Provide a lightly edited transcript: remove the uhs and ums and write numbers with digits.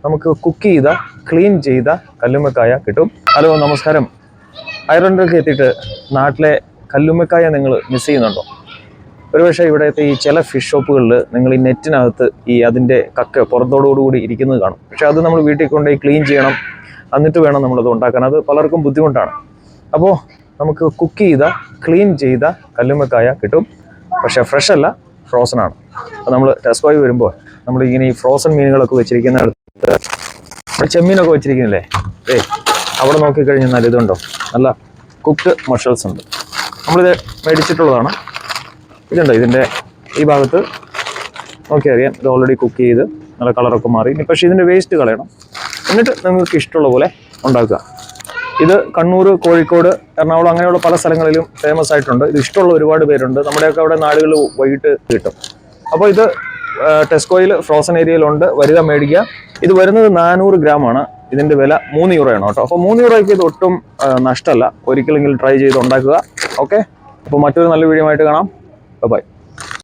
നമുക്ക് കുക്ക് ചെയ്ത ക്ലീൻ ചെയ്ത കല്ലുമ്മക്കായ കിട്ടും. ഹലോ നമസ്കാരം. അയർലൻഡിലേക്ക് എത്തിയിട്ട് നാട്ടിലെ കല്ലുമ്മക്കായ നിങ്ങൾ മിസ് ചെയ്യുന്നുണ്ടോ? ഒരുപക്ഷെ ഇവിടുത്തെ ഈ ചില ഫിഷ് ഷോപ്പുകളിൽ നിങ്ങൾ ഈ നെറ്റിനകത്ത് അതിൻ്റെ കക്ക പുറത്തോടുകൂടി ഇരിക്കുന്നത് കാണും. പക്ഷെ അത് നമ്മൾ വീട്ടിൽ കൊണ്ടുപോയി ക്ലീൻ ചെയ്യണം, എന്നിട്ട് വേണം നമ്മളത് ഉണ്ടാക്കാൻ. അത് പലർക്കും ബുദ്ധിമുട്ടാണ്. അപ്പോൾ നമുക്ക് കുക്ക് ചെയ്ത ക്ലീൻ ചെയ്ത കല്ലുമ്മക്കായ കിട്ടും. പക്ഷെ ഫ്രഷ് അല്ല, ഫ്രോസൺ ആണ്. അപ്പോൾ നമ്മൾ ടെസ്കോയിൽ വരുമ്പോൾ നമ്മൾ ഇങ്ങനെ ഈ ഫ്രോസൺ മീനുകളൊക്കെ വെച്ചിരിക്കുന്നിടത്ത് ചെമ്മീനൊക്കെ വെച്ചിരിക്കുന്നില്ലേ, അവിടെ നോക്കിക്കഴിഞ്ഞാൽ ഇതുണ്ടോ, നല്ല കുക്ക്ഡ് മഷൽസ് ഉണ്ട്. നമ്മളിത് മേടിച്ചിട്ടുള്ളതാണ്. ഇതുണ്ടോ, ഇതിൻ്റെ ഈ ഭാഗത്ത് നോക്കിയറിയാം, ഇത് ഓൾറെഡി കുക്ക് ചെയ്ത് നല്ല കളറൊക്കെ മാറി. പക്ഷേ ഇതിൻ്റെ വേസ്റ്റ് കളയണം, എന്നിട്ട് നിങ്ങൾക്ക് ഇഷ്ടമുള്ള പോലെ ഉണ്ടാക്കുക. ഇത് കണ്ണൂർ, കോഴിക്കോട്, എറണാകുളം അങ്ങനെയുള്ള പല സ്ഥലങ്ങളിലും ഫേമസ് ആയിട്ടുണ്ട്. ഇത് ഇഷ്ടമുള്ള ഒരുപാട് പേരുണ്ട്. നമ്മുടെയൊക്കെ അവിടെ നാടുകളിൽ വൈകിട്ട് കിട്ടും. അപ്പോൾ ഇത് ടെസ്കോയിൽ ഫ്രോസൺ ഏരിയയിലുണ്ട്. വരിക, മേടിക്കുക. ഇത് വരുന്നത് 400 ഗ്രാമാണ്. ഇതിൻ്റെ വില €3 കേട്ടോ. അപ്പോൾ €3 ഇത് ഒട്ടും നഷ്ടമല്ല. ഒരിക്കലെങ്കിലും ട്രൈ ചെയ്ത് ഉണ്ടാക്കുക. ഓക്കെ, അപ്പോൾ മറ്റൊരു നല്ല വീഡിയോ ആയിട്ട് കാണാം. ബൈ.